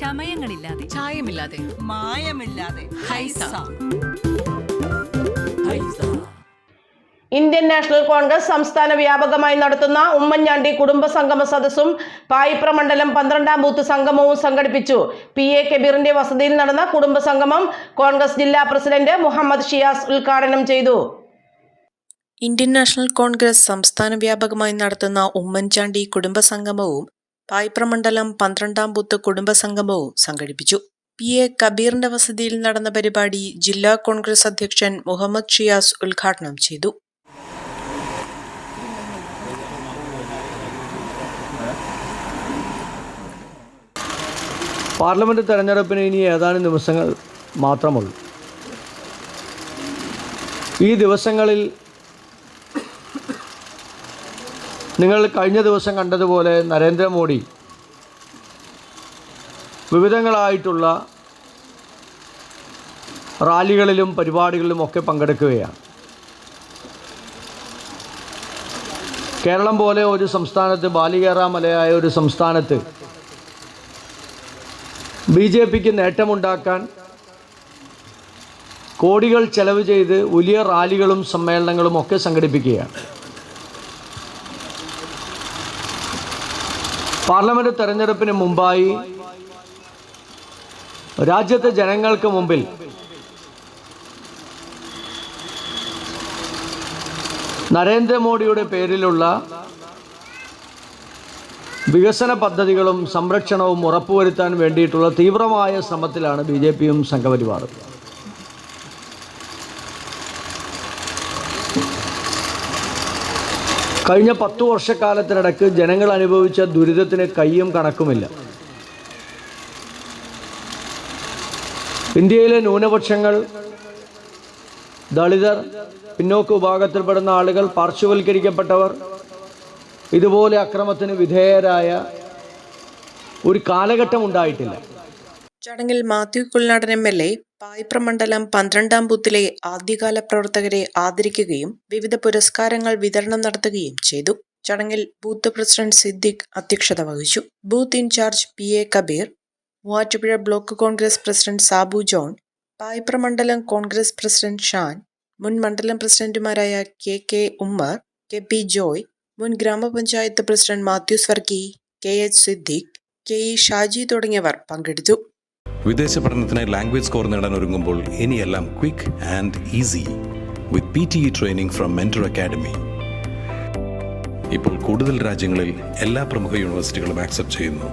ചമയങ്ങളില്ലാതെ, ചായമില്ലാതെ, മായമില്ലാതെ. Haiza. Indian national Congress സംസ്ഥാന വ്യാപകമായി നടത്തുന്ന ഉമ്മൻചാണ്ടി കുടുംബ സംഗമ സദസ്സും പായിപ്ര മണ്ഡലം 12-ാം ബൂത്ത് സംഗമവും സംഘടിപ്പിച്ചു. PA കബീറിന്റെ വസതിയിൽ നടന്ന കുടുംബ സംഗമം കോൺഗ്രസ് ജില്ലാ പ്രസിഡന്റ് മുഹമ്മദ് ഷിയാസ് ഉദ്ഘാടനം ചെയ്തു. ഇന്ത്യൻ നാഷണൽ കോൺഗ്രസ് സംസ്ഥാന വ്യാപകമായി നടത്തുന്ന ഉമ്മൻചാണ്ടി കുടുംബ സംഗമവും പായിപ്ര മണ്ഡലം 12-ാം ബൂത്ത് കുടുംബ സംഗമവും സംഘടിപ്പിച്ചു. PA കബീറിന്റെ വസതിയിൽ നടന്ന പരിപാടി ജില്ലാ കോൺഗ്രസ് അധ്യക്ഷൻ മുഹമ്മദ് ഷിയാസ് ഉദ്ഘാടനം ചെയ്തു. പാർലമെന്റ് തെരഞ്ഞെടുപ്പിന് ഇനി ഏതാനും ദിവസങ്ങൾ മാത്രമുള്ളൂ. ഈ ദിവസങ്ങളിൽ നിങ്ങൾ കഴിഞ്ഞ ദിവസം കണ്ടതുപോലെ നരേന്ദ്രമോദി വിവിധങ്ങളായിട്ടുള്ള റാലികളിലും പരിപാടികളിലും ഒക്കെ പങ്കെടുക്കുകയാണ്. കേരളം പോലെ ഒരു സംസ്ഥാനത്ത്, ബാലികേറാമലയായ ഒരു സംസ്ഥാനത്ത് BJPക്ക് നേട്ടമുണ്ടാക്കാൻ കോടികൾ ചെലവ് ചെയ്ത് വലിയ റാലികളും സമ്മേളനങ്ങളും ഒക്കെ സംഘടിപ്പിക്കുകയാണ്. പാർലമെന്റ് തെരഞ്ഞെടുപ്പിന് മുമ്പായി രാജ്യത്തെ ജനങ്ങൾക്ക് മുമ്പിൽ നരേന്ദ്രമോദിയുടെ പേരിലുള്ള വികസന പദ്ധതികളും സംരക്ഷണവും ഉറപ്പുവരുത്താൻ വേണ്ടിയിട്ടുള്ള തീവ്രമായ ശ്രമത്തിലാണ് BJPയും സംഘപരിവാറും. കഴിഞ്ഞ 10 വർഷക്കാലത്തിനിടയ്ക്ക് ജനങ്ങൾ അനുഭവിച്ച ദുരിതത്തിന് കയ്യും കണക്കുമില്ല. ഇന്ത്യയിലെ ന്യൂനപക്ഷങ്ങൾ, ദളിതർ, പിന്നോക്ക വിഭാഗത്തിൽപ്പെടുന്ന ആളുകൾ, പാർശ്വവൽക്കരിക്കപ്പെട്ടവർ ഇതുപോലെ അക്രമത്തിന് വിധേയരായ ഒരു കാലഘട്ടം ഉണ്ടായിട്ടില്ല. ചടങ്ങിൽ മാത്യു കുൽനാടൻ MLA പായിപ്ര മണ്ഡലം 12-ാം ബൂത്തിലെ ആദ്യകാല പ്രവർത്തകരെ ആദരിക്കുകയും വിവിധ പുരസ്കാരങ്ങൾ വിതരണം നടത്തുകയും ചെയ്തു. ചടങ്ങിൽ ബൂത്ത് പ്രസിഡന്റ് സിദ്ദിഖ് അധ്യക്ഷത വഹിച്ചു. Booth incharge PA Kabeer, Muvattupuzha block Congress president Sabu John, Payipra മണ്ഡലം കോൺഗ്രസ് പ്രസിഡന്റ് ഷാൻ, മുൻ മണ്ഡലം പ്രസിഡന്റുമാരായ KK ഉമ്മർ, KP ജോയ്, മുൻ ഗ്രാമപഞ്ചായത്ത് president Mathews Varkey, KH Siddique, KE Shaji തുടങ്ങിയവർ പങ്കെടുത്തു. വിദേശ പഠനത്തിനായി ലാംഗ്വേജ് സ്കോർ നേടാൻ ഒരുങ്ങുമ്പോൾ ഇനിയെല്ലാം quick and easy with PTE training from Mentor Academy. ഇപ്പോൾ കൂടുതൽ രാജ്യങ്ങളിൽ എല്ലാ പ്രമുഖ യൂണിവേഴ്സിറ്റികളും ആക്സെപ്റ്റ് ചെയ്യുന്നു.